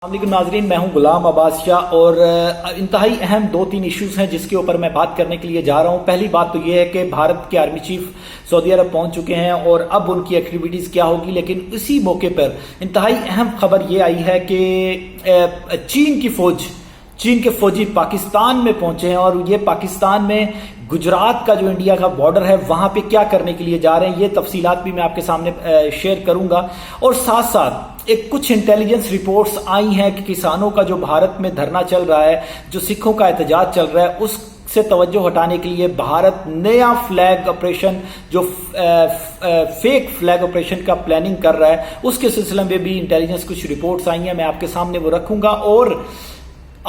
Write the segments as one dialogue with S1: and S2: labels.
S1: السلام علیکم ناظرین، میں ہوں غلام عباس شاہ اور انتہائی اہم دو تین ایشوز ہیں جس کے اوپر میں بات کرنے کے لیے جا رہا ہوں۔ پہلی بات تو یہ ہے کہ بھارت کے آرمی چیف سعودی عرب پہنچ چکے ہیں اور اب ان کی ایکٹیویٹیز کیا ہوگی، لیکن اسی موقع پر انتہائی اہم خبر یہ آئی ہے کہ چین کے فوجی پاکستان میں پہنچے ہیں اور یہ پاکستان میں گجرات کا جو انڈیا کا بارڈر ہے وہاں پہ کیا کرنے کے لیے جا رہے ہیں، یہ تفصیلات بھی میں آپ کے سامنے شیئر کروں گا۔ اور ساتھ ساتھ کچھ انٹیلیجنس رپورٹس آئی ہیں کہ کسانوں کا جو بھارت میں دھرنا چل رہا ہے، جو سکھوں کا احتجاج چل رہا ہے، اس سے توجہ ہٹانے کے لیے بھارت نیا فلیگ آپریشن جو فیک فلیگ آپریشن کا پلاننگ کر رہا ہے، اس کے سلسلے میں بھی انٹیلیجنس کچھ رپورٹس آئی ہیں، میں آپ کے سامنے وہ رکھوں گا۔ اور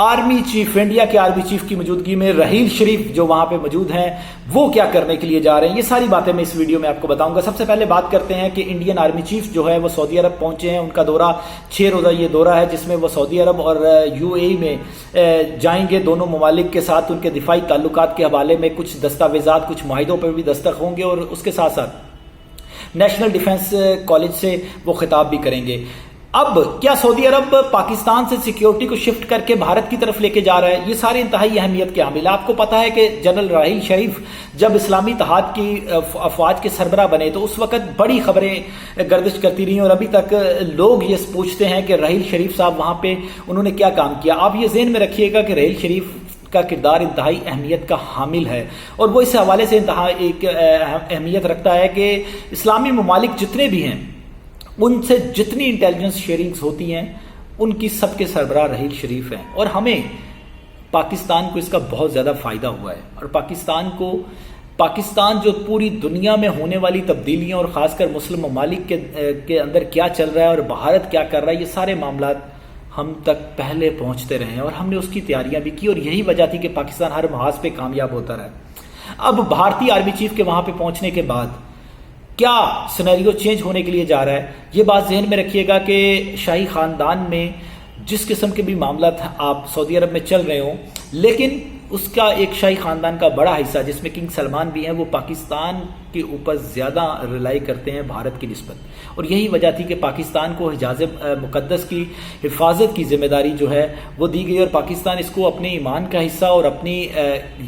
S1: آرمی چیف، انڈیا کے آرمی چیف کی موجودگی میں رحیل شریف جو وہاں پہ موجود ہیں وہ کیا کرنے کے لیے جا رہے ہیں، یہ ساری باتیں میں اس ویڈیو میں آپ کو بتاؤں گا۔ سب سے پہلے بات کرتے ہیں کہ انڈین آرمی چیف جو ہے وہ سعودی عرب پہنچے ہیں، ان کا دورہ 6 روزہ یہ دورہ ہے جس میں وہ سعودی عرب اور UAE میں جائیں گے۔ دونوں ممالک کے ساتھ ان کے دفاعی تعلقات کے حوالے میں کچھ دستاویزات، کچھ معاہدوں پر بھی دستخط ہوں گے اور اس کے ساتھ ساتھ نیشنل ڈیفنس کالج سے وہ خطاب بھی کریں گے۔ اب کیا سعودی عرب پاکستان سے سیکیورٹی کو شفٹ کر کے بھارت کی طرف لے کے جا رہا ہے؟ یہ سارے انتہائی اہمیت کے حامل ہیں۔ آپ کو پتا ہے کہ جنرل رحیل شریف جب اسلامی اتحاد کی افواج کے سربراہ بنے تو اس وقت بڑی خبریں گردش کرتی رہیں اور ابھی تک لوگ یہ پوچھتے ہیں کہ رحیل شریف صاحب وہاں پہ انہوں نے کیا کام کیا۔ آپ یہ ذہن میں رکھیے گا کہ رحیل شریف کا کردار انتہائی اہمیت کا حامل ہے اور وہ اس حوالے سے انتہائی ایک اہمیت رکھتا ہے کہ اسلامی ممالک جتنے بھی ہیں ان سے جتنی انٹیلیجنس شیئرنگز ہوتی ہیں ان کی سب کے سربراہ رحیل شریف ہیں، اور ہمیں پاکستان کو اس کا بہت زیادہ فائدہ ہوا ہے۔ اور پاکستان جو پوری دنیا میں ہونے والی تبدیلیاں اور خاص کر مسلم ممالک کے اندر کیا چل رہا ہے اور بھارت کیا کر رہا ہے، یہ سارے معاملات ہم تک پہلے پہنچتے رہے ہیں اور ہم نے اس کی تیاریاں بھی کی اور یہی وجہ تھی کہ پاکستان ہر محاذ پہ کامیاب ہوتا رہا۔ اب بھارتی آرمی چیف کے وہاں پہ پہنچنے کے بعد کیا سینیریو چینج ہونے کے لیے جا رہا ہے، یہ بات ذہن میں رکھیے گا کہ شاہی خاندان میں جس قسم کے بھی معاملات آپ سعودی عرب میں چل رہے ہوں، لیکن اس کا ایک شاہی خاندان کا بڑا حصہ جس میں کنگ سلمان بھی ہیں وہ پاکستان کے اوپر زیادہ ریلائی کرتے ہیں بھارت کی نسبت، اور یہی وجہ تھی کہ پاکستان کو حجاز مقدس کی حفاظت کی ذمہ داری جو ہے وہ دی گئی اور پاکستان اس کو اپنے ایمان کا حصہ اور اپنی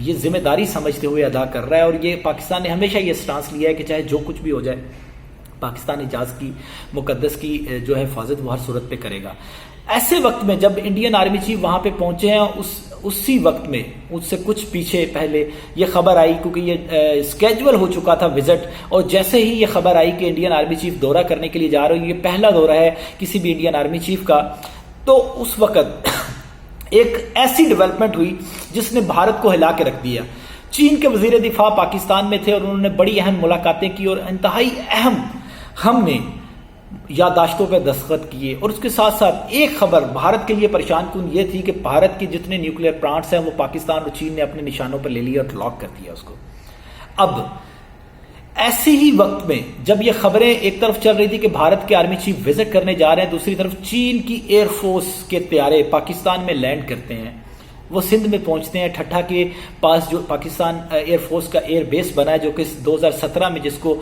S1: یہ ذمہ داری سمجھتے ہوئے ادا کر رہا ہے۔ اور یہ پاکستان نے ہمیشہ یہ سٹانس لیا ہے کہ چاہے جو کچھ بھی ہو جائے پاکستان حجاز کی مقدس کی جو ہے حفاظت وہ ہر صورت پہ کرے گا۔ ایسے وقت میں جب انڈین آرمی چیف وہاں پہ پہنچے ہیں اسی وقت میں اس سے کچھ پیچھے پہلے یہ خبر آئی، کیونکہ یہ اسکیجول ہو چکا تھا وزٹ، اور جیسے ہی یہ خبر آئی کہ انڈین آرمی چیف دورہ کرنے کے لیے جا رہے ہیں، یہ پہلا دورہ ہے کسی بھی انڈین آرمی چیف کا، تو اس وقت ایک ایسی ڈیولپمنٹ ہوئی جس نے بھارت کو ہلا کے رکھ دیا۔ چین کے وزیر دفاع پاکستان میں تھے اور انہوں نے بڑی اہم ملاقاتیں کی اور انتہائی اہم ہم نے یادداشتوں پہ دستخط کیے۔ اور اس کے ساتھ ساتھ ایک خبر بھارت کے لیے پریشان کن یہ تھی کہ بھارت کے جتنے نیوکلیئر پلانٹس ہیں وہ پاکستان اور چین نے اپنے نشانوں پر لے لیا اور لاک کر دیا اس کو۔ اب ایسے ہی وقت میں جب یہ خبریں ایک طرف چل رہی تھی کہ بھارت کے آرمی چیف وزٹ کرنے جا رہے ہیں، دوسری طرف چین کی ایئر فورس کے طیارے پاکستان میں لینڈ کرتے ہیں، وہ سندھ میں پہنچتے ہیں، ٹھٹھا کے پاس جو پاکستان ایئر فورس کا ایئر بیس بنا ہے جو کہ 2017 میں جس کو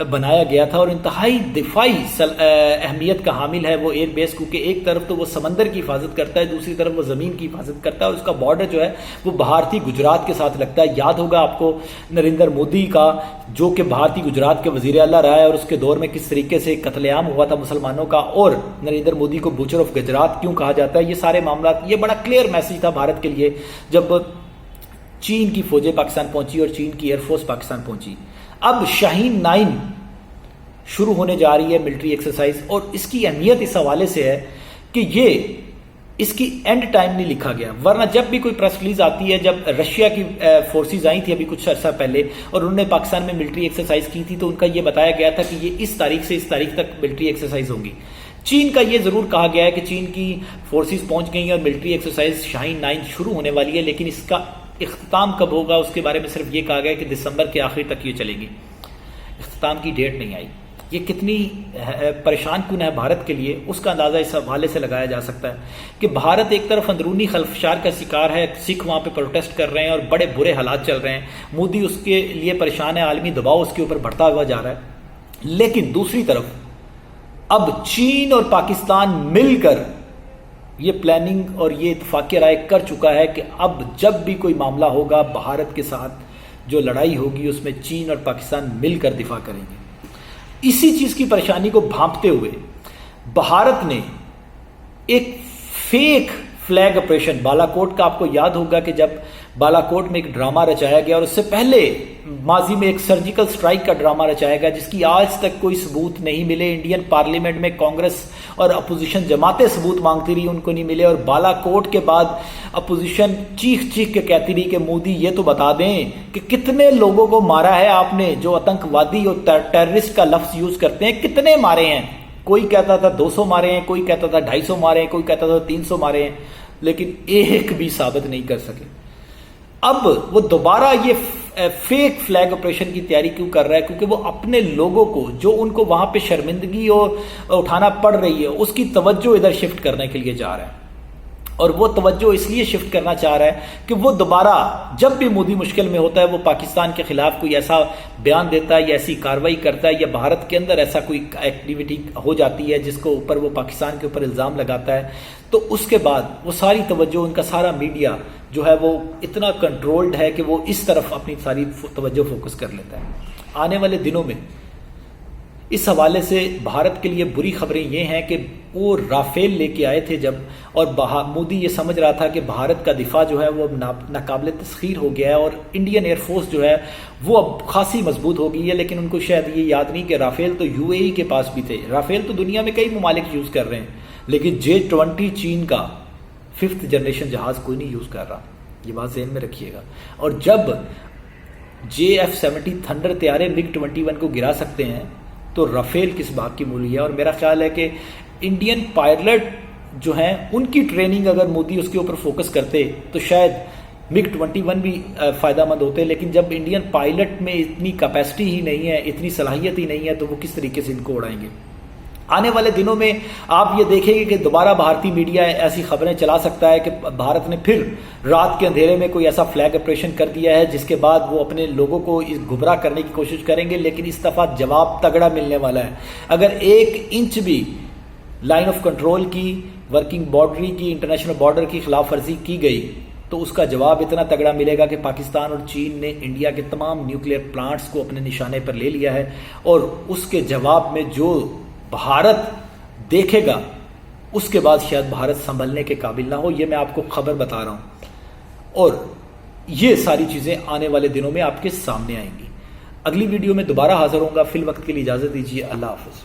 S1: بنایا گیا تھا، اور انتہائی دفاعی اہمیت کا حامل ہے وہ ایئر بیس، کیونکہ ایک طرف تو وہ سمندر کی حفاظت کرتا ہے، دوسری طرف وہ زمین کی حفاظت کرتا ہے، اور اس کا بارڈر جو ہے وہ بھارتی گجرات کے ساتھ لگتا ہے۔ یاد ہوگا آپ کو نریندر مودی کا جو کہ بھارتی گجرات کے وزیر اعلیٰ رہا ہے اور اس کے دور میں کس طریقے سے قتل عام ہوا تھا مسلمانوں کا، اور نریندر مودی کو بوچر آف گجرات کیوں کہا جاتا ہے، یہ سارے معاملات، یہ بڑا کلیئر میسج تھا بھارت کے لیے جب چین کی فوجیں پاکستان پہنچی اور چین کی ایئر فورس پاکستان پہنچی۔ اب شاہین 9 شروع ہونے جا رہی ہے ملٹری ایکسرسائز، اور اس کی اہمیت اس حوالے سے ہے کہ یہ اس کی اینڈ ٹائم نہیں لکھا گیا، ورنہ جب بھی کوئی پریس ریلیز آتی ہے، جب رشیا کی فورسز آئی تھی ابھی کچھ عرصہ پہلے اور انہوں نے پاکستان میں ملٹری ایکسرسائز کی تھی تو ان کا یہ بتایا گیا تھا کہ یہ اس تاریخ سے اس تاریخ تک ملٹری ایکسرسائز ہوں گی۔ چین کا یہ ضرور کہا گیا ہے کہ چین کی فورسز پہنچ گئی ہیں اور ملٹری ایکسرسائز شاہین 9 شروع ہونے والی ہے، لیکن اس کا اختتام کب ہوگا اس کے بارے میں صرف یہ کہا گیا ہے کہ دسمبر کے آخر تک یہ چلے گی، اختتام کی ڈیٹ نہیں آئی۔ یہ کتنی پریشان کن ہے بھارت کے لیے اس کا اندازہ اس حوالے سے لگایا جا سکتا ہے کہ بھارت ایک طرف اندرونی خلفشار کا شکار ہے، سکھ وہاں پہ پروٹیسٹ کر رہے ہیں اور بڑے برے حالات چل رہے ہیں، مودی اس کے لیے پریشان ہے، عالمی دباؤ اس کے اوپر بڑھتا ہوا جا رہا ہے، لیکن دوسری طرف اب چین اور پاکستان مل کر یہ پلاننگ اور یہ اتفاق رائے کر چکا ہے کہ اب جب بھی کوئی معاملہ ہوگا بھارت کے ساتھ جو لڑائی ہوگی اس میں چین اور پاکستان مل کر دفاع کریں گے۔ اسی چیز کی پریشانی کو بھانپتے ہوئے بھارت نے ایک فیک فلیگ آپریشن بالا کوٹ کا، آپ کو یاد ہوگا کہ جب بالا کوٹ میں ایک ڈرامہ رچایا گیا اور اس سے پہلے ماضی میں ایک سرجیکل سٹرائک کا ڈرامہ رچایا گیا جس کی آج تک کوئی ثبوت نہیں ملے، انڈین پارلیمنٹ میں کانگریس اور اپوزیشن جماعتیں ثبوت مانگتی رہی، ان کو نہیں ملے، اور بالا کوٹ کے بعد اپوزیشن چیخ چیخ کے کہتی رہی کہ مودی یہ تو بتا دیں کہ کتنے لوگوں کو مارا ہے آپ نے جو آتنک وادی اور ٹیررسٹ کا لفظ یوز کرتے ہیں، کتنے مارے ہیں؟ کوئی کہتا تھا 200 مارے ہیں، کوئی کہتا تھا 250 مارے ہیں، کوئی کہتا تھا 300 مارے ہیں، لیکن ایک بھی ثابت نہیں کر سکے۔ اب وہ دوبارہ یہ فیک فلیگ آپریشن کی تیاری کیوں کر رہا ہے؟ کیونکہ وہ اپنے لوگوں کو جو ان کو وہاں پہ شرمندگی اور اٹھانا پڑ رہی ہے اس کی توجہ ادھر شفٹ کرنے کے لیے جا رہا ہے، اور وہ توجہ اس لیے شفٹ کرنا چاہ رہا ہے کہ وہ دوبارہ جب بھی مودی مشکل میں ہوتا ہے وہ پاکستان کے خلاف کوئی ایسا بیان دیتا ہے یا ایسی کاروائی کرتا ہے یا بھارت کے اندر ایسا کوئی ایکٹیویٹی ہو جاتی ہے جس کو اوپر وہ پاکستان کے اوپر الزام لگاتا ہے، تو اس کے بعد وہ ساری توجہ، ان کا سارا میڈیا جو ہے وہ اتنا کنٹرولڈ ہے کہ وہ اس طرف اپنی ساری توجہ فوکس کر لیتا ہے۔ آنے والے دنوں میں اس حوالے سے بھارت کے لیے بری خبریں یہ ہیں کہ وہ رافیل لے کے آئے تھے جب، اور مودی یہ سمجھ رہا تھا کہ بھارت کا دفاع جو ہے وہ ناقابل تسخیر ہو گیا ہے اور انڈین ایئر فورس جو ہے وہ اب خاصی مضبوط ہو گئی ہے، لیکن ان کو شاید یہ یاد نہیں کہ رافیل تو UAE کے پاس بھی تھے، رافیل تو دنیا میں کئی ممالک یوز کر رہے ہیں، لیکن J-20 چین کا 5th جنریشن جہاز کوئی نہیں یوز کر رہا، یہ بات ذہن میں رکھیے گا۔ اور جب JF-70 تھنڈر طیارے MiG-21 کو گرا سکتے ہیں تو رافیل کس بات کی مولی ہے؟ اور میرا خیال ہے کہ انڈین پائلٹ جو ہیں ان کی ٹریننگ اگر مودی اس کے اوپر فوکس کرتے تو شاید MiG-21 بھی فائدہ مند ہوتے، لیکن جب انڈین پائلٹ میں اتنی کیپیسٹی ہی نہیں ہے، اتنی صلاحیت ہی نہیں ہے، تو وہ کس طریقے سے ان کو اڑائیں گے؟ آنے والے دنوں میں آپ یہ دیکھیں گے کہ دوبارہ بھارتی میڈیا ایسی خبریں چلا سکتا ہے کہ بھارت نے پھر رات کے اندھیرے میں کوئی ایسا فلیگ آپریشن کر دیا ہے جس کے بعد وہ اپنے لوگوں کو گمراہ کرنے کی کوشش کریں گے، لیکن اس دفعہ جواب تگڑا ملنے والا ہے۔ اگر 1 انچ بھی لائن آف کنٹرول کی، ورکنگ باؤنڈری کی، انٹرنیشنل بارڈر کی خلاف ورزی کی گئی تو اس کا جواب اتنا تگڑا ملے گا کہ پاکستان اور چین نے انڈیا کے تمام نیوکلیئر پلانٹس کو اپنے نشانے پر لے لیا ہے، اور اس کے جواب میں جو بھارت دیکھے گا اس کے بعد شاید بھارت سنبھلنے کے قابل نہ ہو۔ یہ میں آپ کو خبر بتا رہا ہوں، اور یہ ساری چیزیں آنے والے دنوں میں آپ کے سامنے آئیں گی۔ اگلی ویڈیو میں دوبارہ حاضر ہوں گا، فی الوقت کے لیے اجازت دیجیے، اللہ حافظ۔